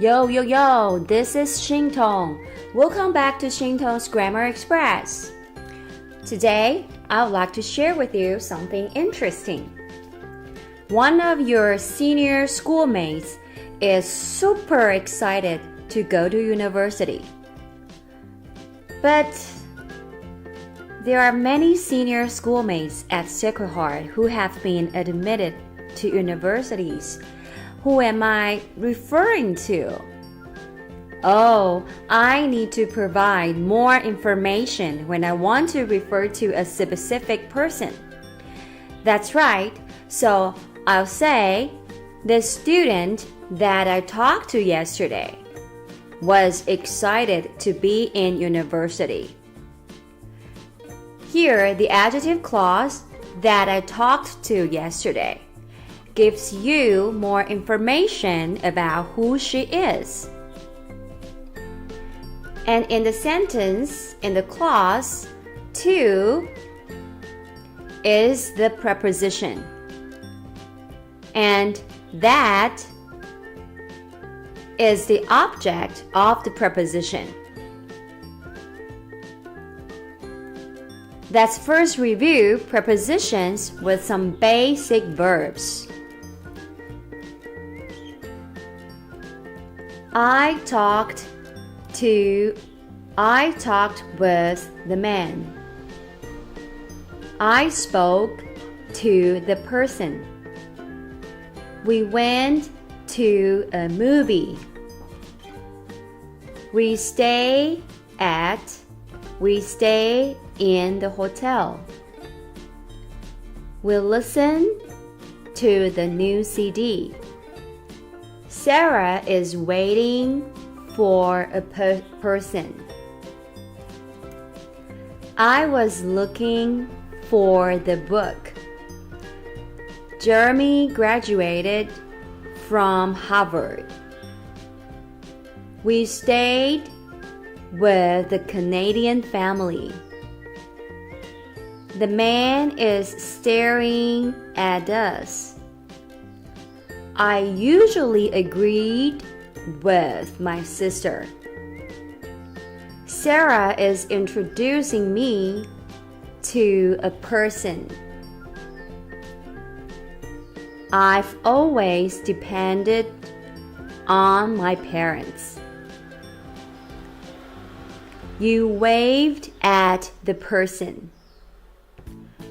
Yo, yo, yo, this is Xingtong. Welcome back to Xingtong's Grammar Express. Today, I would like to share with you something interesting. One of your senior schoolmates is super excited to go to university. But there are many senior schoolmates at Sacred Heart who have been admitted to universities. Who am I referring to? Oh, I need to provide more information when I want to refer to a specific person. That's right. So I'll say, the student that I talked to yesterday was excited to be in university. Here, the adjective clause that I talked to yesterday gives you more information about who she is. And in the sentence, in the clause, to is the preposition. And that is the object of the preposition. Let's first review prepositions with some basic verbs. I talked with the man. I spoke to the person. We went to a movie. We stay in the hotel. We listen to the new CD. Sarah is waiting for a person. I was looking for the book. Jeremy graduated from Harvard. We stayed with the Canadian family. The man is staring at us. I usually agreed with my sister. Sarah is introducing me to a person. I've always depended on my parents. You waved at the person.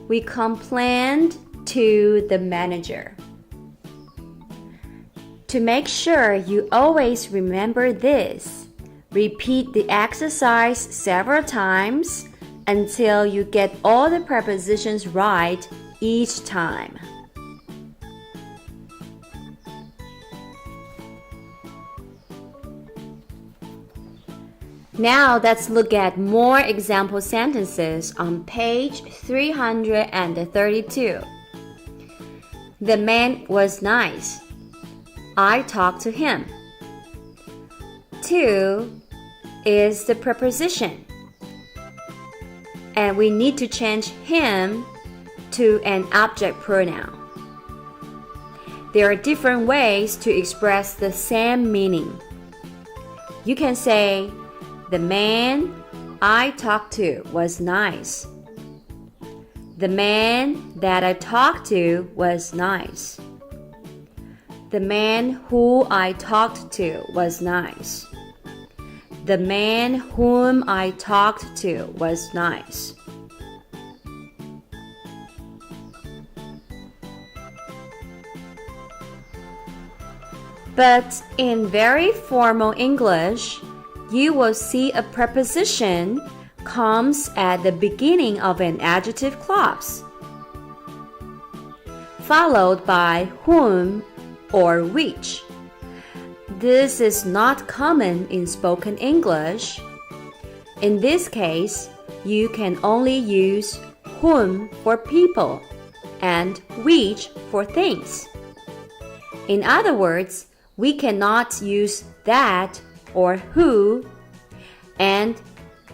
We complained to the manager. To make sure you always remember this, repeat the exercise several times until you get all the prepositions right each time. Now let's look at more example sentences on page 332. The man was nice. I talked to him. To is the preposition. And we need to change him to an object pronoun. There are different ways to express the same meaning. You can say, the man I talked to was nice. The man that I talked to was nice. The man who I talked to was nice. The man whom I talked to was nice. But in very formal English, you will see a preposition comes at the beginning of an adjective clause, followed by whom or which. This is not common in spoken English. In this case, you can only use whom for people and which for things. In other words, we cannot use that or who, and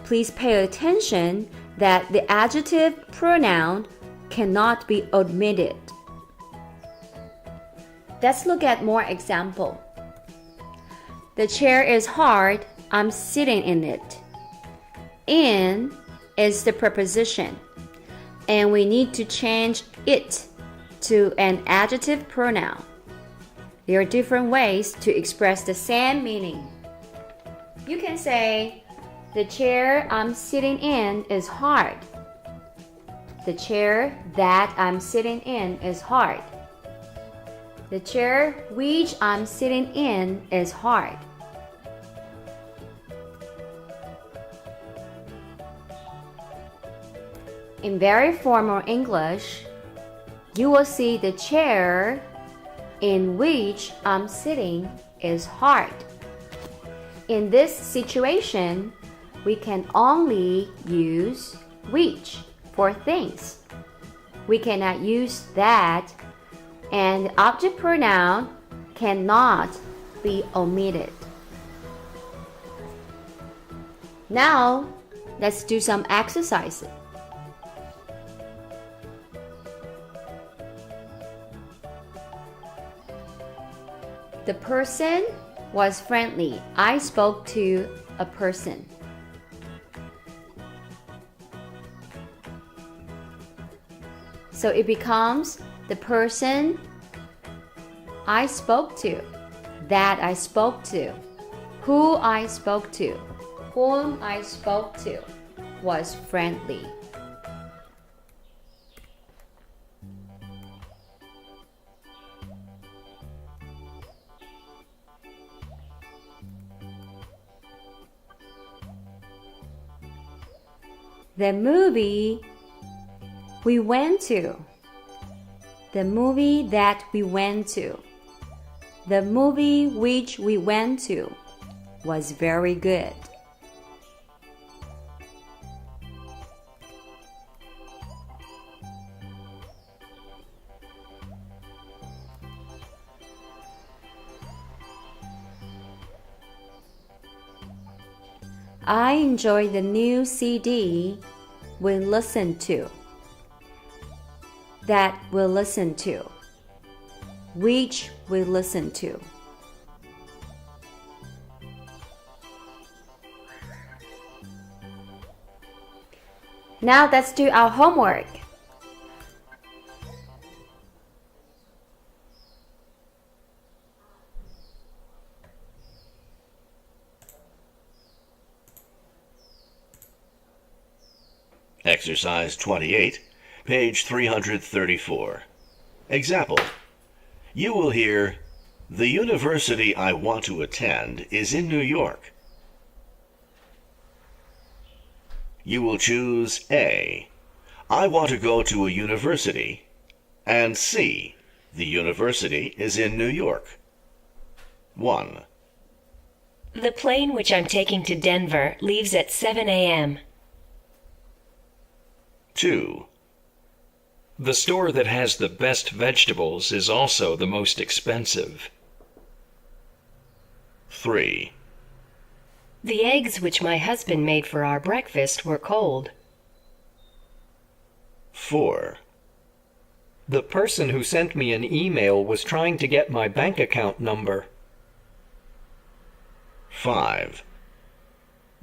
please pay attention that the adjective pronoun cannot be omitted. Let's look at more example. The chair is hard. I'm sitting in it. In is the preposition, and we need to change it to an adjective pronoun. There are different ways to express the same meaning. You can say, the chair I'm sitting in is hard. The chair that I'm sitting in is hard. The chair which I'm sitting in is hard. In very formal English, you will see the chair in which I'm sitting is hard. In this situation, we can only use which for things. We cannot use that, and the object pronoun cannot be omitted. Now, let's do some exercises. The person was friendly. I spoke to a person. So it becomes the person I spoke to, that I spoke to, who I spoke to, whom I spoke to was friendly. The movie we went to. The movie that we went to. The movie which we went to was very good. I enjoyed the new CD we listened to. That we listened to. Which we listened to. Now let's do our homework. Exercise 28, page 334. Example. You will hear, the university I want to attend is in New York. You will choose A, I want to go to a university, and C, the university is in New York. 1. The plane which I'm taking to Denver leaves at 7 a.m. 2. The store that has the best vegetables is also the most expensive. 3. The eggs which my husband made for our breakfast were cold. 4. The person who sent me an email was trying to get my bank account number. 5.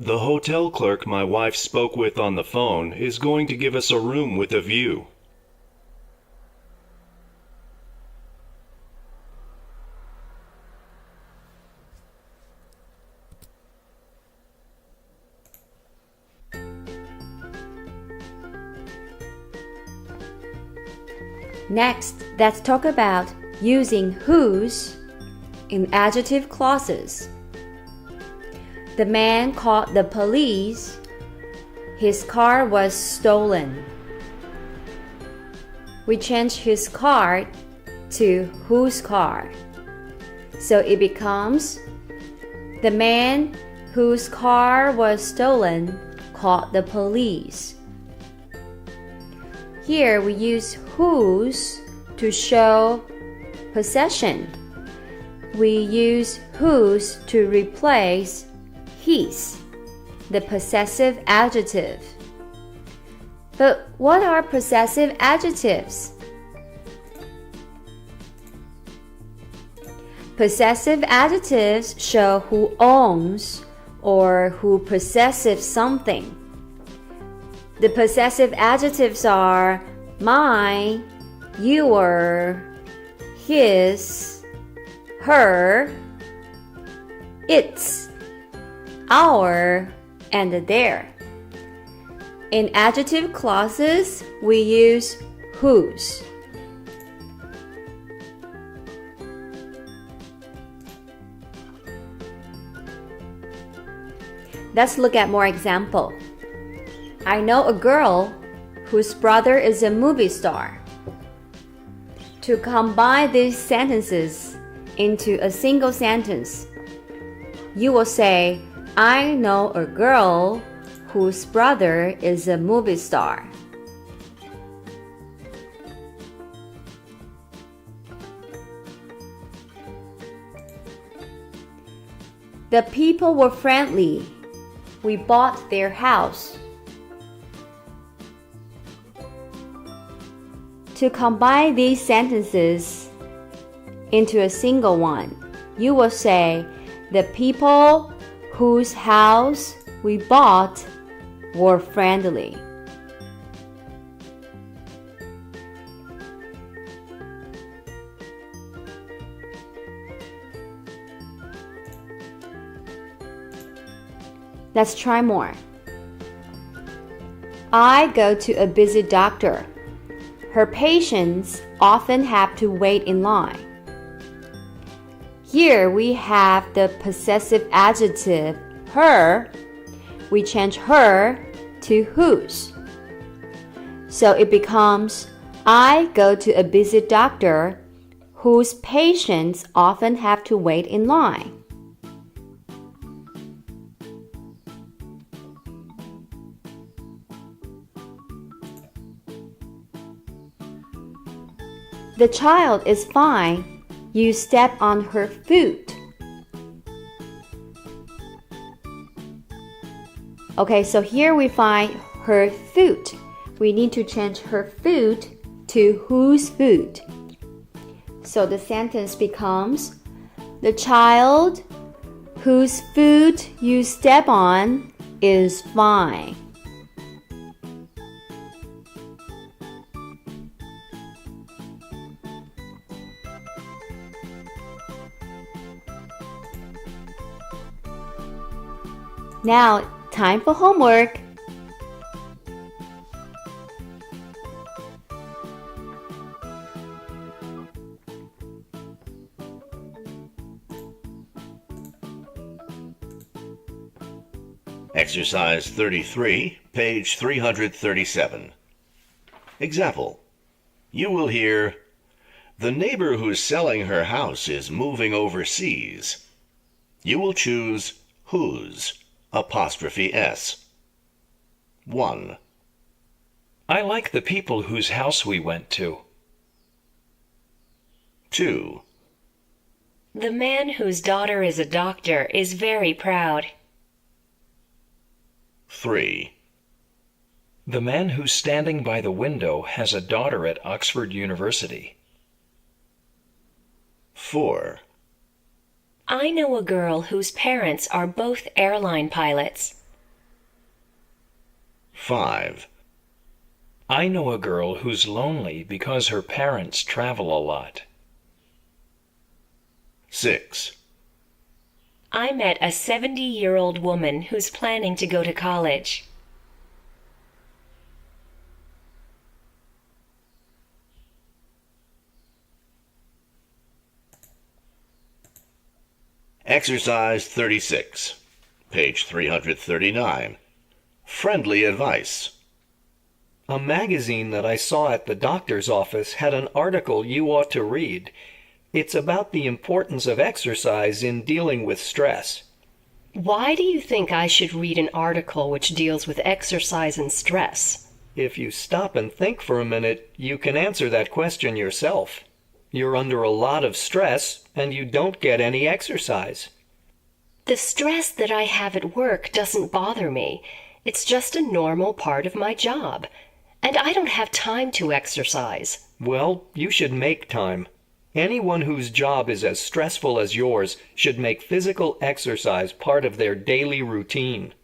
The hotel clerk my wife spoke with on the phone is going to give us a room with a view. Next, let's talk about using whose in adjective clauses. The man called the police. His car was stolen. We changed his car to whose car. So it becomes the man whose car was stolen called the police. Here we use whose to show possession. We use whose to replace his, the possessive adjective. But what are possessive adjectives? Possessive adjectives show who owns or who possesses something. The possessive adjectives are mine, your, his, her, its, our, and their. In adjective clauses, we use whose. Let's look at more example. I know a girl whose brother is a movie star. To combine these sentences into a single sentence, you will say, I know a girl whose brother is a movie star. The people were friendly. We bought their house. To combine these sentences into a single one, you will say, the people whose house we bought were friendly. Let's try more. I go to a busy doctor. Her patients often have to wait in line. Here we have the possessive adjective her. We change her to whose. So it becomes, I go to a busy doctor whose patients often have to wait in line. The child is fine. You step on her foot. Okay, so here we find her foot. We need to change her foot to whose foot. So the sentence becomes, the child whose foot you step on is fine. Now, time for homework. Exercise 33, page 337. Example. You will hear, the neighbor who's selling her house is moving overseas. You will choose whose, apostrophe S. 1. I like the people whose house we went to. 2. The man whose daughter is a doctor is very proud. 3. The man who's standing by the window has a daughter at Oxford University. 4. I know a girl whose parents are both airline pilots. 5. I know a girl who's lonely because her parents travel a lot. 6. I met a 70-year-old woman who's planning to go to college. Exercise 36, page 339. Friendly advice. A magazine that I saw at the doctor's office had an article you ought to read. It's about the importance of exercise in dealing with stress. Why do you think I should read an article which deals with exercise and stress? If you stop and think for a minute, you can answer that question yourself. You're under a lot of stress and you don't get any exercise. The stress that I have at work doesn't bother me. It's just a normal part of my job. And I don't have time to exercise. Well, you should make time. Anyone whose job is as stressful as yours should make physical exercise part of their daily routine.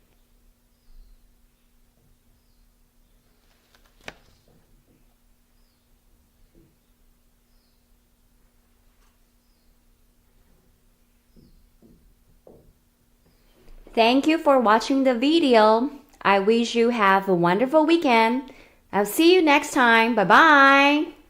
Thank you for watching the video. I wish you have a wonderful weekend. I'll see you next time. Bye bye.